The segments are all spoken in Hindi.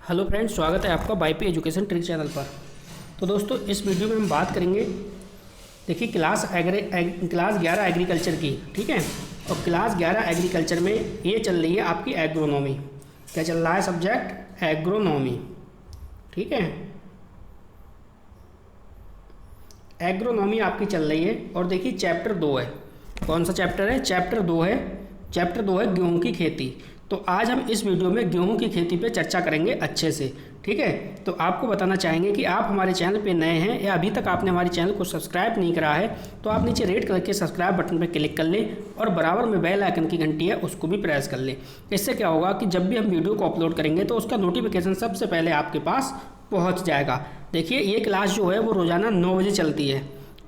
हेलो फ्रेंड्स, स्वागत है आपका बाईपी एजुकेशन ट्रिक चैनल पर। तो दोस्तों, इस वीडियो में हम बात करेंगे, देखिए क्लास 11 एग्रीकल्चर की, ठीक है। और क्लास 11 एग्रीकल्चर में ये चल रही है आपकी एग्रोनॉमी। क्या चल रहा है सब्जेक्ट? एग्रोनॉमी, ठीक है। एग्रोनॉमी आपकी चल रही है और देखिए चैप्टर 2 है। कौन सा चैप्टर है? चैप्टर 2 है। चैप्टर 2 है गेहूं की खेती। तो आज हम इस वीडियो में गेहूं की खेती पे चर्चा करेंगे अच्छे से, ठीक है। तो आपको बताना चाहेंगे कि आप हमारे चैनल पे नए हैं या अभी तक आपने हमारे चैनल को सब्सक्राइब नहीं करा है तो आप नीचे रेड कलर के सब्सक्राइब बटन पर क्लिक कर लें और बराबर में बेल आइकन की घंटी है उसको भी प्रेस कर लें। इससे क्या होगा कि जब भी हम वीडियो को अपलोड करेंगे तो उसका नोटिफिकेशन सबसे पहले आपके पास पहुँच जाएगा। देखिए ये क्लास जो है वो रोज़ाना 9 बजे चलती है।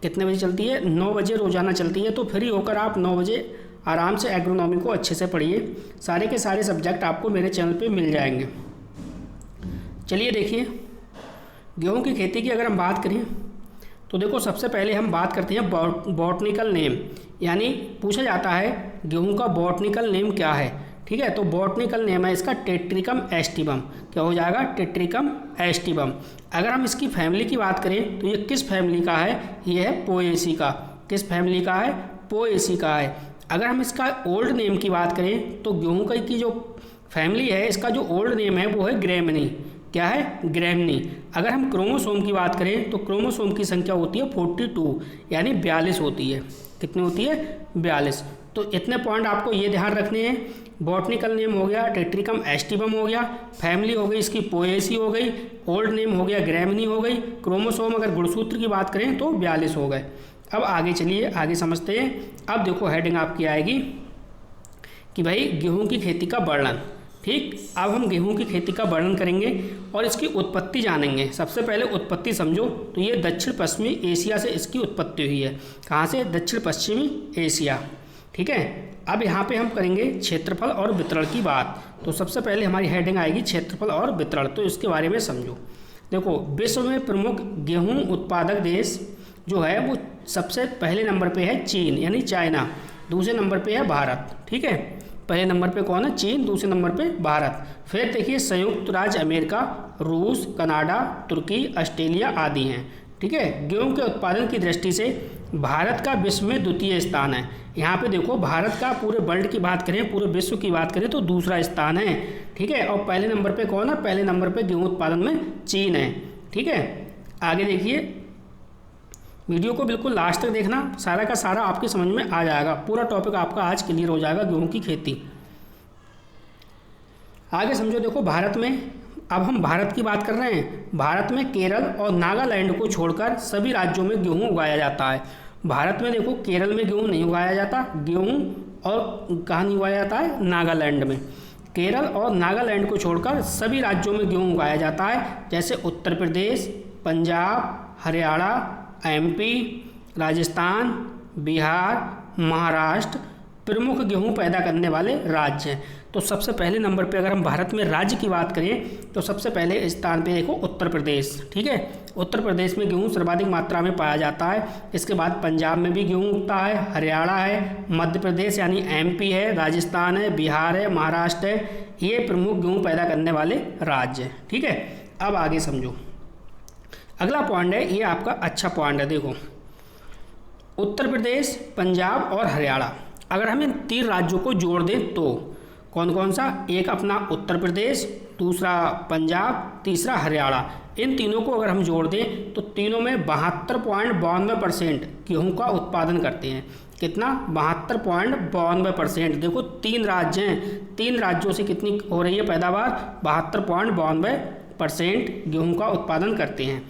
कितने बजे चलती है? 9 बजे रोज़ाना चलती है। तो फ्री होकर आप 9 बजे आराम से एग्रोनॉमी को अच्छे से पढ़िए। सारे के सारे सब्जेक्ट आपको मेरे चैनल पे मिल जाएंगे। चलिए देखिए, गेहूं की खेती की अगर हम बात करें तो देखो सबसे पहले हम बात करते हैं बॉटनिकल नेम, यानी पूछा जाता है गेहूं का बॉटनिकल नेम क्या है, ठीक है। तो बॉटनिकल नेम है इसका टेट्रिकम एस्टिबम। क्या हो जाएगा? टेट्रिकम एस्टिबम। अगर हम इसकी फैमिली की बात करें तो ये किस फैमिली का है? ये है पोएसी का। किस फैमिली का है? पोएसी का है। अगर हम इसका ओल्ड नेम की बात करें तो गेहूं की जो फैमिली है इसका जो ओल्ड नेम है वो है ग्रेमनी। क्या है? ग्रेमनी। अगर हम क्रोमोसोम की बात करें तो क्रोमोसोम की संख्या होती है 42, यानी 42 होती है। कितनी होती है? 42। तो इतने पॉइंट आपको ये ध्यान रखने हैं। बॉटनिकल नेम हो गया टेट्रिकम एस्टिबम हो गया, फैमिली हो गई इसकी पोएसी हो गई, ओल्ड नेम हो गया ग्रेमनी हो गई, क्रोमोसोम अगर गुणसूत्र की बात करें तो 42 हो गए। अब आगे चलिए, आगे समझते हैं। अब देखो हेडिंग आपकी आएगी कि भाई गेहूं की खेती का वर्णन, ठीक। अब हम गेहूं की खेती का वर्णन करेंगे और इसकी उत्पत्ति जानेंगे। सबसे पहले उत्पत्ति समझो तो ये दक्षिण पश्चिमी एशिया से इसकी उत्पत्ति हुई है। कहाँ से? दक्षिण पश्चिमी एशिया, ठीक है। अब यहाँ पे हम करेंगे क्षेत्रफल और वितरण की बात। तो सबसे पहले हमारी हेडिंग आएगी क्षेत्रफल और वितरण। तो इसके बारे में समझो। देखो, विश्व में प्रमुख गेहूँ उत्पादक देश जो है वो सबसे पहले नंबर पे है चीन, यानी चाइना। दूसरे नंबर पे है भारत, ठीक है। पहले नंबर पे कौन है? चीन। दूसरे नंबर पे भारत। फिर देखिए संयुक्त राज्य अमेरिका, रूस, कनाडा, तुर्की, ऑस्ट्रेलिया आदि हैं, ठीक है। गेहूं के उत्पादन की दृष्टि से भारत का विश्व में द्वितीय स्थान है। यहाँ पे देखो भारत का पूरे वर्ल्ड की बात करें, पूरे विश्व की बात करें तो दूसरा स्थान है, ठीक है। और पहले नंबर पे कौन है? पहले नंबर पे गेहूं उत्पादन में चीन है, ठीक है। आगे देखिए, वीडियो को बिल्कुल लास्ट तक देखना, सारा का सारा आपकी समझ में आ जाएगा। पूरा टॉपिक आपका आज क्लियर हो जाएगा गेहूं की खेती। आगे समझो, देखो भारत में, अब हम भारत की बात कर रहे हैं। भारत में केरल और नागालैंड को छोड़कर सभी राज्यों में गेहूं उगाया जाता है। भारत में देखो केरल में गेहूं नहीं उगाया जाता, गेहूं और कहाँ नहीं उगाया जाता है? नागालैंड में। केरल और नागालैंड को छोड़कर सभी राज्यों में गेहूं उगाया जाता है, जैसे उत्तर प्रदेश, पंजाब, हरियाणा, एमपी, राजस्थान, बिहार, महाराष्ट्र प्रमुख गेहूं पैदा करने वाले राज्य हैं। तो सबसे पहले नंबर पे अगर हम भारत में राज्य की बात करें तो सबसे पहले स्थान पे देखो उत्तर प्रदेश, ठीक है। उत्तर प्रदेश में गेहूं सर्वाधिक मात्रा में पाया जाता है। इसके बाद पंजाब में भी गेहूं उगता है, हरियाणा है, मध्य प्रदेश यानी एमपी है, राजस्थान है, बिहार है, महाराष्ट्र है। ये प्रमुख गेहूँ पैदा करने वाले राज्य हैं, ठीक है। अब आगे समझो, अगला पॉइंट है, ये आपका अच्छा पॉइंट है। देखो उत्तर प्रदेश, पंजाब और हरियाणा, अगर हम इन 3 राज्यों को जोड़ दें तो कौन कौन सा? एक अपना उत्तर प्रदेश, दूसरा पंजाब, तीसरा हरियाणा। इन तीनों को अगर हम जोड़ दें तो तीनों में 72.92% गेहूँ का उत्पादन करते हैं। कितना? 72.92%। देखो 3 राज्य हैं, 3 राज्यों से कितनी हो रही है पैदावार? 72.92% गेहूँ का उत्पादन करते हैं।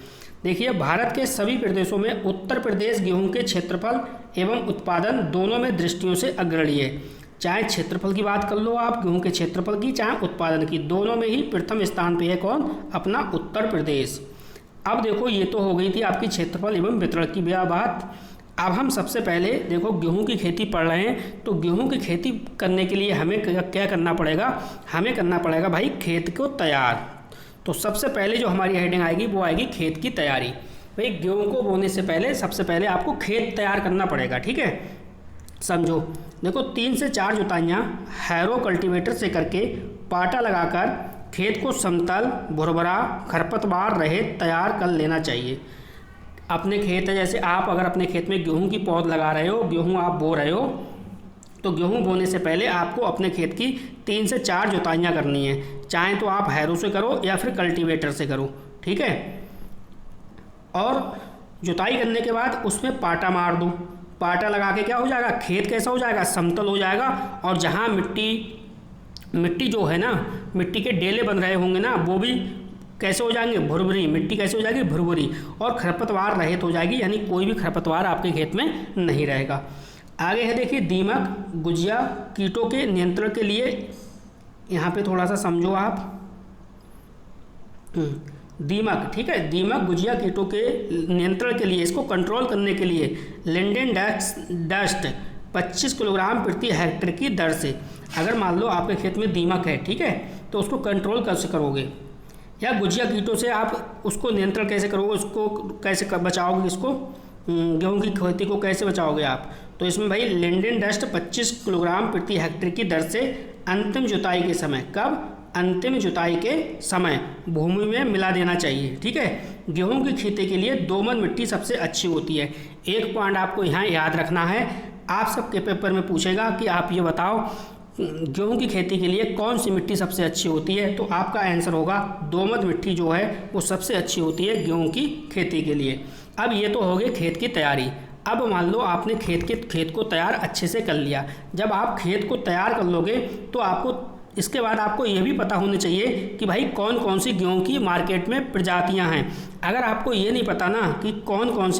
देखिए भारत के सभी प्रदेशों में उत्तर प्रदेश गेहूं के क्षेत्रफल एवं उत्पादन दोनों में दृष्टियों से अग्रणी है। चाहे क्षेत्रफल की बात कर लो आप, गेहूं के क्षेत्रफल की, चाहे उत्पादन की, दोनों में ही प्रथम स्थान पे है कौन? अपना उत्तर प्रदेश। अब देखो ये तो हो गई थी आपकी क्षेत्रफल एवं वितरण की बात। अब हम सबसे पहले देखो गेहूं की खेती पढ़ रहे हैं तो गेहूं की खेती करने के लिए हमें क्या करना पड़ेगा? हमें करना पड़ेगा भाई खेत को तैयार। तो सबसे पहले जो हमारी हेडिंग आएगी वो आएगी खेत की तैयारी। भाई गेहूं को बोने से पहले सबसे पहले आपको खेत तैयार करना पड़ेगा, ठीक है। समझो, देखो 3 से 4 जुताइयाँ हैरो कल्टीवेटर से करके पाटा लगाकर खेत को समतल, भुरभुरा, खरपतवार रहित तैयार कर लेना चाहिए। अपने खेत है, जैसे आप अगर अपने खेत में गेहूं की पौध लगा रहे हो, गेहूं आप बो रहे हो, तो गेहूं बोने से पहले आपको अपने खेत की 3 से 4 जुताइयाँ करनी है। चाहे तो आप हैरो से करो या फिर कल्टीवेटर से करो, ठीक है। और जुताई करने के बाद उसमें पाटा मार दो। पाटा लगा के क्या हो जाएगा, खेत कैसा हो जाएगा, समतल हो जाएगा। और जहाँ मिट्टी जो है ना, मिट्टी के डेले बन रहे होंगे ना, वो भी कैसे हो जाएंगे, भुरभुरी। मिट्टी कैसे हो जाएगी, भुरभुरी। और खरपतवार रहित हो जाएगी, यानी कोई भी खरपतवार आपके खेत में नहीं रहेगा। आगे है देखिए, दीमक, गुजिया, कीटों के नियंत्रण के लिए, यहाँ पे थोड़ा सा समझो आप। दीमक, ठीक है, दीमक, गुजिया, कीटों के नियंत्रण के लिए, इसको कंट्रोल करने के लिए लिंडेन डस्ट 25 किलोग्राम प्रति हेक्टेयर की दर से। अगर मान लो आपके खेत में दीमक है, ठीक है, तो उसको कंट्रोल कैसे करोगे, या गुजिया कीटों से आप उसको नियंत्रण कैसे करोगे, उसको कैसे बचाओगे, इसको गेहूं की खेती को कैसे बचाओगे आप। तो इसमें भाई लिंडेन डस्ट 25 किलोग्राम प्रति हेक्टेयर की दर से अंतिम जुताई के समय, कब, अंतिम जुताई के समय भूमि में मिला देना चाहिए, ठीक है। गेहूं की खेती के लिए दोमट मिट्टी सबसे अच्छी होती है। एक पॉइंट आपको यहाँ याद रखना है, आप सबके पेपर में पूछेगा कि आप ये बताओ गेहूं की खेती के लिए कौन सी मिट्टी सबसे अच्छी होती है, तो आपका आंसर होगा दोमट मिट्टी जो है वो सबसे अच्छी होती है गेहूं की खेती के लिए। अब ये तो हो गई खेत की तैयारी। अब मान लो आपने खेत को तैयार अच्छे से कर लिया। जब आप खेत को तैयार कर लोगे तो आपको इसके बाद आपको ये भी पता होना चाहिए कि भाई कौन कौन सी गेहूं की मार्केट में प्रजातियां हैं। अगर आपको ये नहीं पता ना कि कौन कौन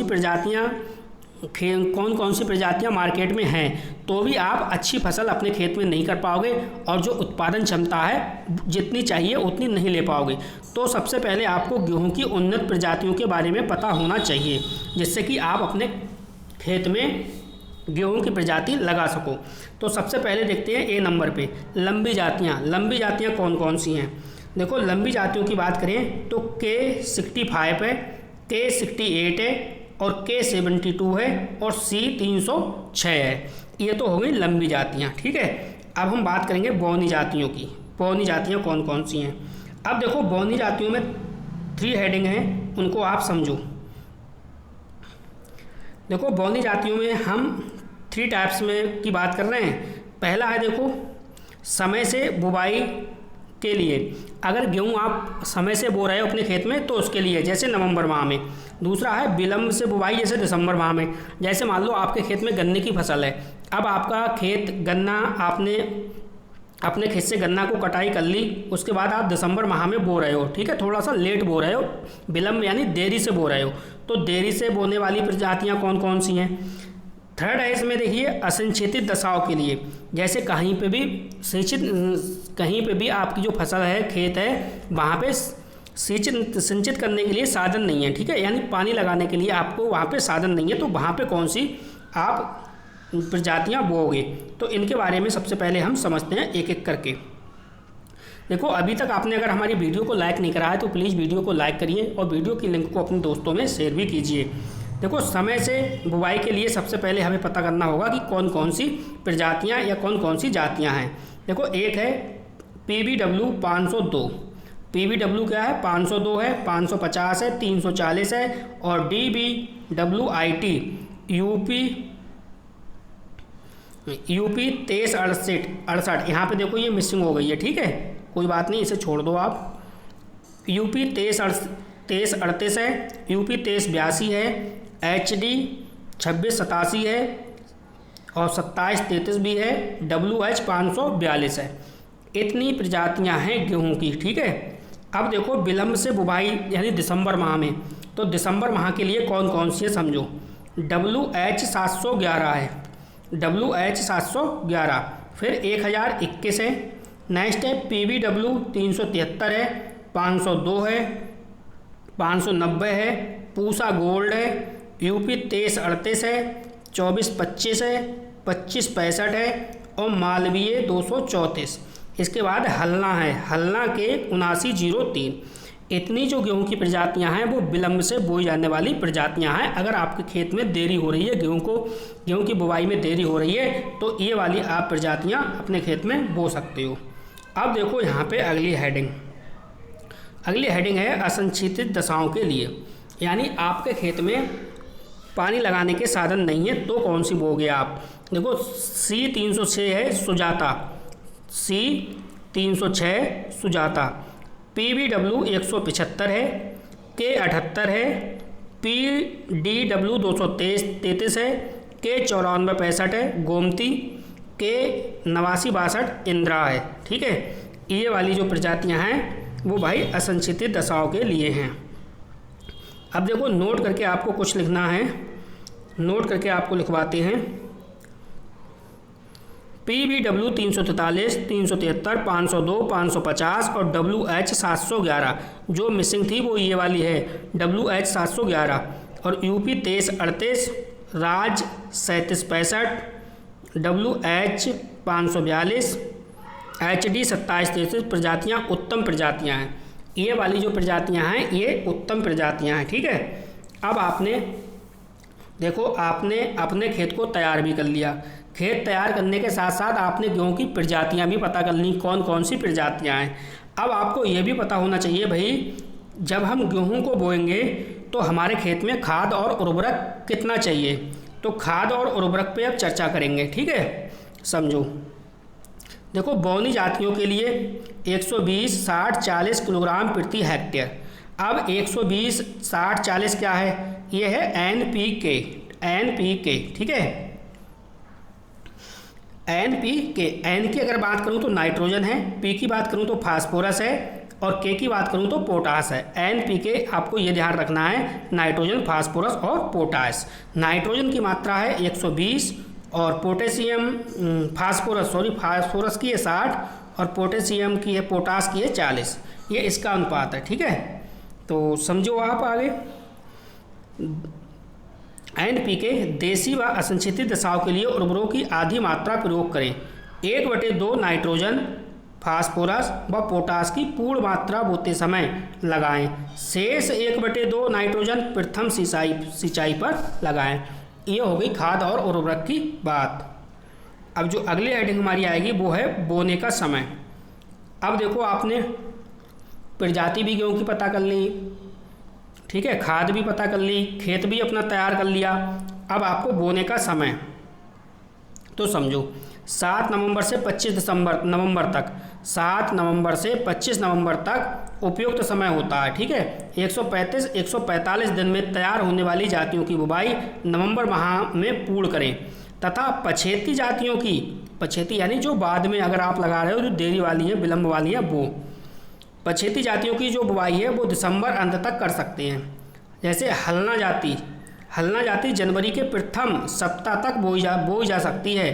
सी प्रजातियां मार्केट में हैं, तो भी आप अच्छी फसल अपने खेत में नहीं कर पाओगे और जो उत्पादन क्षमता है जितनी चाहिए उतनी नहीं ले पाओगे। तो सबसे पहले आपको गेहूं की उन्नत प्रजातियों के बारे में पता होना चाहिए, जिससे कि आप अपने खेत में गेहूं की प्रजाति लगा सको। तो सबसे पहले देखते हैं ए नंबर पे लंबी जातियाँ। लंबी जातियाँ कौन कौन सी हैं, देखो लंबी जातियों की बात करें तो K65 है, K68 है और K72 है और C306 है। ये तो हो गई लंबी जातियाँ, ठीक है। अब हम बात करेंगे बौनी जातियों की। बौनी जातियाँ कौन कौन सी हैं। अब देखो बौनी जातियों में 3 हेडिंग हैं, उनको आप समझो। देखो बौनी जातियों में हम 3 टाइप्स में की बात कर रहे हैं। पहला है देखो समय से बुवाई के लिए, अगर गेहूं आप समय से बो रहे हो अपने खेत में तो उसके लिए, जैसे नवंबर माह में। दूसरा है विलंब से बुवाई, जैसे दिसंबर माह में। जैसे मान लो आपके खेत में गन्ने की फसल है, अब आपका खेत गन्ना, आपने अपने खेत से गन्ना को कटाई कर ली, उसके बाद आप दिसंबर माह में बो रहे हो, ठीक है, थोड़ा सा लेट बो रहे हो, विलंब यानी देरी से बो रहे हो। तो देरी से बोने वाली प्रजातियाँ कौन कौन सी हैं। थर्ड है इसमें देखिए असिंचित दशाओं के लिए, जैसे कहीं पे भी आपकी जो फसल है, खेत है, वहाँ पे सिंचित करने के लिए साधन नहीं है, ठीक है, यानी पानी लगाने के लिए आपको वहाँ पे साधन नहीं है, तो वहाँ पे कौन सी आप प्रजातियाँ बोओगे। तो इनके बारे में सबसे पहले हम समझते हैं एक एक करके। देखो अभी तक आपने अगर हमारी वीडियो को लाइक नहीं करा है तो प्लीज़ वीडियो को लाइक करिए और वीडियो की लिंक को अपने दोस्तों में शेयर भी कीजिए। देखो समय से बुवाई के लिए सबसे पहले हमें पता करना होगा कि कौन कौन सी प्रजातियाँ या कौन कौन सी जातियाँ हैं। देखो एक है PBW 502। PBW क्या है, 502 है, 550 है, 340 है और DBWIT यूपी 2368। यहाँ पे देखो ये मिसिंग हो गई है, ठीक है, कोई बात नहीं, इसे छोड़ दो आप। यूपी 2338 है, यूपी 2382 है, HD 2687 है और 2733 भी है, WH 542 है। इतनी प्रजातियां हैं गेहूं की, ठीक है। अब देखो विलंब से बुवाई यानी दिसंबर माह में, तो दिसंबर माह के लिए कौन कौन सी है समझो। WH 711 है, WH 711, फिर 1021 है। नेक्स्ट है PBW 373 है, 502 है, 590 है, पूसा गोल्ड है, यूपी 2338 है, 2425 है, 2565 है और मालवीय 234। इसके बाद हलना है, हलना के 7903। इतनी जो गेहूं की प्रजातियां हैं वो विलंब से बोई जाने वाली प्रजातियां हैं। अगर आपके खेत में देरी हो रही है, गेहूं की बुवाई में देरी हो रही है, तो ये वाली आप प्रजातियां अपने खेत में बो सकते हो। अब देखो यहाँ पे अगली हेडिंग, अगली हेडिंग है असंचितित दशाओं के लिए, यानी आपके खेत में पानी लगाने के साधन नहीं है तो कौन सी बोगे आप। देखो C306 है सुजाता, C306 सुजाता, PBW 175 है, K78 है, PDW 233 है, K9465 है गोमती, K8962 इंदिरा है। ठीक है, ये वाली जो प्रजातियां हैं वो भाई असंचितित दशाओं के लिए हैं। अब देखो नोट करके आपको कुछ लिखना है, नोट करके आपको लिखवाते हैं। PBW 343, 373, 502, 550 और WH 711 जो मिसिंग थी वो ये वाली है WH 711, और UP 2338, राज 3765, WH 542, HD 2733 प्रजातियाँ उत्तम प्रजातियाँ हैं। ये वाली जो प्रजातियाँ हैं ये उत्तम प्रजातियाँ हैं। ठीक है, अब आपने देखो आपने अपने खेत को तैयार भी कर लिया। खेत तैयार करने के साथ साथ आपने गेहूं की प्रजातियां भी पता कर ली, कौन कौन सी प्रजातियां हैं। अब आपको ये भी पता होना चाहिए भाई, जब हम गेहूं को बोएंगे तो हमारे खेत में खाद और उर्वरक कितना चाहिए, तो खाद और उर्वरक पे अब चर्चा करेंगे। ठीक है, समझो। देखो बौनी जातियों के लिए 120, 60, 40 किलोग्राम प्रति हेक्टेयर। अब 120, 60, 40 क्या है, ये है NPK, NPK। ठीक है, NPK, N की अगर बात करूं तो नाइट्रोजन है, P की बात करूं तो फास्फोरस है, और K की बात करूं तो पोटास है। NPK आपको ये ध्यान रखना है, नाइट्रोजन, फास्फोरस और पोटास। नाइट्रोजन की मात्रा है 120 और पोटेशियम फास्फोरस की है 60 और पोटेशियम की है, पोटास की है 40। ये इसका अनुपात है। ठीक है, तो समझो आप आगे। NPK देशी व असंचितित दशाओं के लिए उर्वरकों की आधी मात्रा प्रयोग करें। 1/2 नाइट्रोजन, फास्फोरस व पोटास की पूर्ण मात्रा बोते समय लगाएं। शेष 1/2 नाइट्रोजन प्रथम सिंचाई पर लगाएं। ये हो गई खाद और उर्वरक की बात। अब जो अगली हेडिंग हमारी आएगी वो है बोने का समय। अब देखो आपने प्रजाति भी गेहूं की पता कर ली, ठीक है, खाद भी पता कर ली, खेत भी अपना तैयार कर लिया। अब आपको बोने का समय तो समझो 7 नवंबर से 25 नवंबर तक, 7 नवंबर से 25 नवंबर तक उपयुक्त समय होता है। ठीक है, 145 दिन में तैयार होने वाली जातियों की बुवाई नवंबर माह में पूर्ण करें, तथा पछेती जातियों की, पछेती यानी जो बाद में अगर आप लगा रहे हो, जो देरी वाली है, विलंब वाली है, वो पछेती जातियों की जो बुवाई है वो दिसंबर अंत तक कर सकते हैं। जैसे हलना जाति जनवरी के प्रथम सप्ताह तक बोई जा सकती है।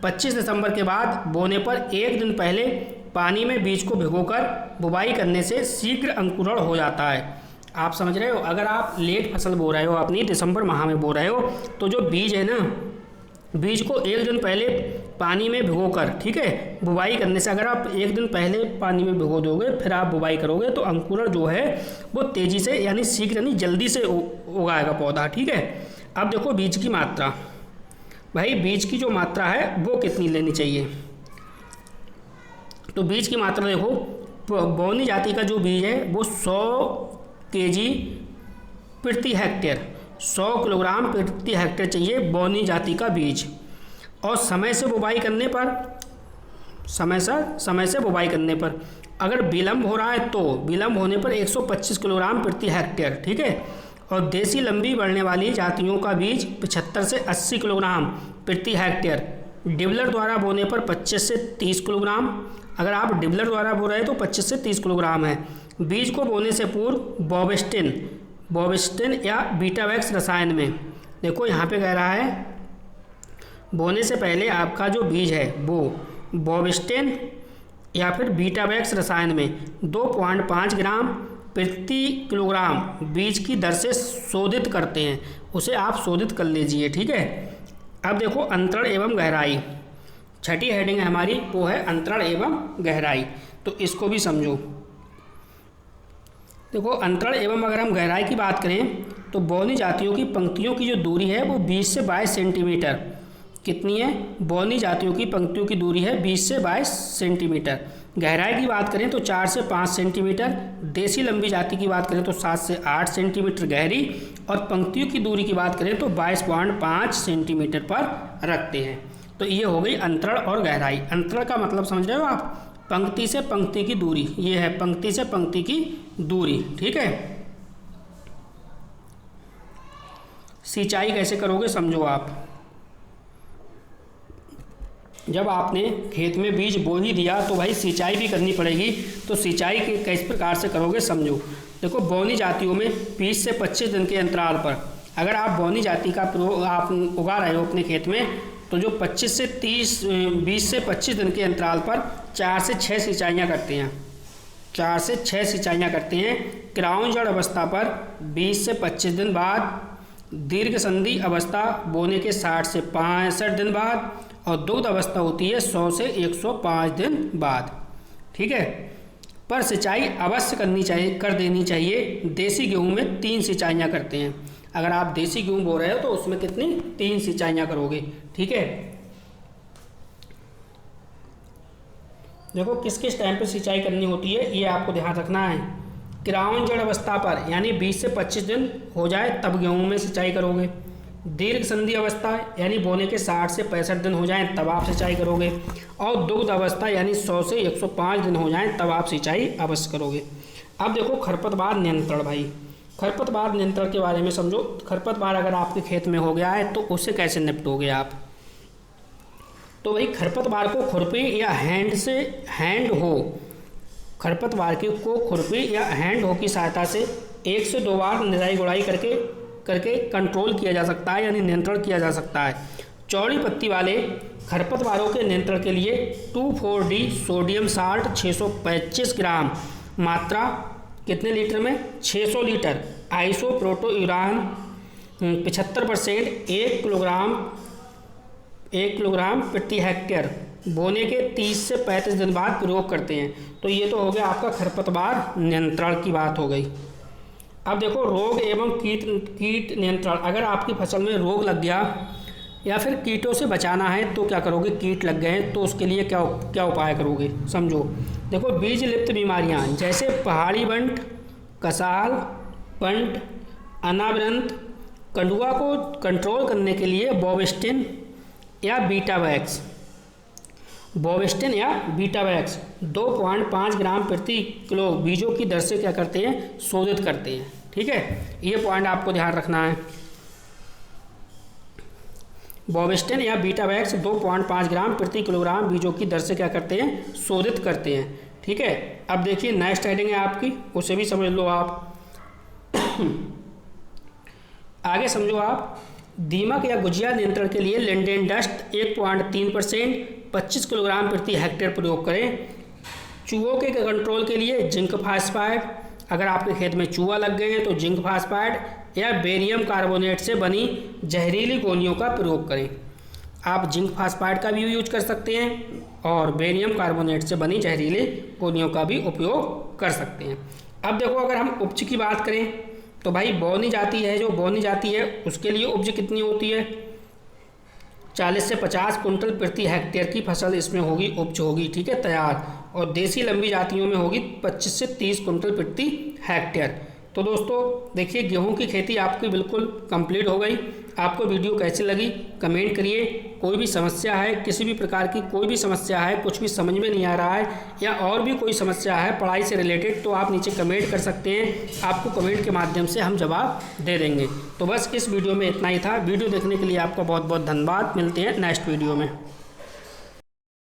25 दिसंबर के बाद बोने पर एक दिन पहले पानी में बीज को भिगोकर बुवाई करने से शीघ्र अंकुरण हो जाता है। आप समझ रहे हो, अगर आप लेट फसल बो रहे हो, अपनी दिसंबर माह में बो रहे हो, तो जो बीज है ना, बीज को एक दिन पहले पानी में भिगोकर, ठीक है, बुवाई करने से, अगर आप एक दिन पहले पानी में भिगो दोगे फिर आप बुवाई करोगे तो अंकुरण जो है वो तेज़ी से, यानी शीघ्र यानी जल्दी से उगाएगा पौधा। ठीक है, अब देखो बीज की मात्रा, भाई बीज की जो मात्रा है वो कितनी लेनी चाहिए, तो बीज की मात्रा देखो, बौनी जाति का जो बीज है वो 100 kg प्रति हेक्टेयर, 100 किलोग्राम प्रति हेक्टेयर चाहिए बौनी जाति का बीज। और समय से बुवाई करने पर, समय से बुवाई करने पर अगर विलंब हो रहा है तो विलंब होने पर 125 किलोग्राम प्रति हेक्टेयर। ठीक है, और देसी लंबी बढ़ने वाली जातियों का बीज 75 से 80 किलोग्राम प्रति हेक्टेयर। डिबलर द्वारा बोने पर 25 से 30 किलोग्राम, अगर आप डिबलर द्वारा बो रहे हैं तो 25 से 30 किलोग्राम है। बीज को बोने से पूर्व बोविस्टिन या बीटावैक्स रसायन में, देखो यहाँ पे कह रहा है बोने से पहले आपका जो बीज है वो बोविस्टिन या फिर बीटावैक्स रसायन में 2.5 ग्राम प्रति किलोग्राम बीज की दर से शोधित करते हैं, उसे आप शोधित कर लीजिए। ठीक है, अब देखो अंतरण एवं गहराई, छठी हेडिंग है हमारी, वो है अंतरण एवं गहराई, तो इसको भी समझो। देखो अंतरण एवं अगर हम गहराई की बात करें तो बौनी जातियों की पंक्तियों की जो दूरी है वो 20 से 22 सेंटीमीटर, कितनी है? बौनी जातियों की पंक्तियों की दूरी है 20 से 22 सेंटीमीटर। गहराई की बात करें तो 4 से 5 सेंटीमीटर। देसी लंबी जाति की बात करें तो 7 से 8 सेंटीमीटर गहरी, और पंक्तियों की दूरी की बात करें तो 22.5 सेंटीमीटर पर रखते हैं। तो ये हो गई अंतरण और गहराई। अंतरण का मतलब समझ रहे हो आप? पंक्ति से पंक्ति की दूरी, ये है पंक्ति से पंक्ति की दूरी, ठीक है। सिंचाई कैसे करोगे समझो आप। जब आपने खेत में बीज बो ही दिया तो भाई सिंचाई भी करनी पड़ेगी। तो सिंचाई के किस प्रकार से करोगे समझो। देखो, बौनी जातियों में 20 से 25 दिन के अंतराल पर अगर आप बौनी जाति का आप उगा रहे हो अपने खेत में, तो जो 20 से 25 दिन के अंतराल पर 4 से 6 सिंचाइयाँ करते हैं। 4 से 6 सिंचाइयाँ करते हैं। क्राउन जड़ अवस्था पर 20 से 25 दिन बाद, दीर्घ संधि अवस्था बोने के 60 से 65 दिन बाद, और दुग्ध अवस्था होती है 100 से 105 दिन बाद, ठीक है। पर सिंचाई अवश्य कर देनी चाहिए। देसी गेहूं में 3 सिंचाइयाँ करते हैं। अगर आप देसी गेहूं बो रहे हो तो उसमें कितनी? 3 सिंचाइयाँ करोगे, ठीक है। देखो, किस किस टाइम पे सिंचाई करनी होती है ये आपको ध्यान रखना है। क्राउन जड़ अवस्था पर यानी 20 से 25 दिन हो जाए तब गेहूं में सिंचाई करोगे। दीर्घ संधि अवस्था यानी बोने के 60 से 65 दिन हो जाएं तब आप सिंचाई करोगे। और दुग्ध अवस्था यानी 100 से 105 दिन हो जाएं तब आप सिंचाई अवश्य करोगे। अब देखो खरपतवार नियंत्रण। भाई, खरपतवार नियंत्रण के बारे में समझो। खरपतवार अगर आपके खेत में हो गया है तो उससे कैसे निपटोगे आप। तो भाई, खरपतवार को खुरपी या खरपतवार को खुरपी या हैंड हो की सहायता से 1 से 2 बार निराई गुड़ाई करके कंट्रोल किया जा सकता है, यानी नियंत्रण किया जा सकता है। चौड़ी पत्ती वाले खरपतवारों के नियंत्रण के लिए 2,4-D सोडियम साल्ट 625 ग्राम मात्रा कितने लीटर में? 600 लीटर। आइसोप्रोटोयूरान 75% 1 किलोग्राम प्रति हेक्टेयर बोने के 30 से 35 दिन बाद प्रयोग करते हैं। तो ये तो हो गया आपका खरपतवार नियंत्रण की बात हो गई। अब देखो, रोग एवं कीट नियंत्रण। अगर आपकी फसल में रोग लग गया या फिर कीटों से बचाना है तो क्या करोगे? कीट लग गए तो उसके लिए क्या उपाय करोगे समझो। देखो, बीज लिप्त बीमारियां जैसे पहाड़ी बंट, कसाल बंट, अनावृंत, कंडुआ को कंट्रोल करने के लिए बोविस्टिन या बीटावैक्स 2.5 ग्राम प्रति किलो बीजों की दर से क्या करते हैं? शोधित करते हैं, ठीक है। ये पॉइंट आपको ध्यान रखना है। बोविस्टिन या बीटावैक्स 2.5 ग्राम प्रति किलोग्राम बीजों की दर से क्या करते हैं? शोधित करते हैं, ठीक है। अब देखिए नेक्स्ट हेडिंग है आपकी, उसे भी समझ लो आप। आगे समझो आप। दीमक या गुजिया नियंत्रण के लिए लिंडेन डस्ट 1.3% 25 किलोग्राम प्रति हेक्टेयर प्रयोग करें। चूहों के कंट्रोल के लिए जिंक फास्फाइड, अगर आपके खेत में चूहा लग गए हैं तो जिंक फास्फाइड या बेरियम कार्बोनेट से बनी जहरीली गोलियों का प्रयोग करें। आप जिंक फास्फाइड का भी यूज कर सकते हैं और बेरियम कार्बोनेट से बनी जहरीली गोलियों का भी उपयोग कर सकते हैं। अब देखो, अगर हम उपज की बात करें तो भाई बौनी जाति है उसके लिए उपज कितनी होती है? 40 से 50 कुंटल प्रति हेक्टेयर की फसल इसमें होगी, उपज होगी, ठीक है, तैयार। और देसी लंबी जातियों में होगी 25 से 30 कुंटल प्रति हेक्टेयर। तो दोस्तों देखिए, गेहूं की खेती आपकी बिल्कुल कंप्लीट हो गई। आपको वीडियो कैसी लगी कमेंट करिए। कोई भी समस्या है, किसी भी प्रकार की कोई भी समस्या है, कुछ भी समझ में नहीं आ रहा है या और भी कोई समस्या है पढ़ाई से रिलेटेड, तो आप नीचे कमेंट कर सकते हैं। आपको कमेंट के माध्यम से हम जवाब दे देंगे। तो बस इस वीडियो में इतना ही था। वीडियो देखने के लिए आपका बहुत बहुत धन्यवाद। मिलते हैं नेक्स्ट वीडियो में।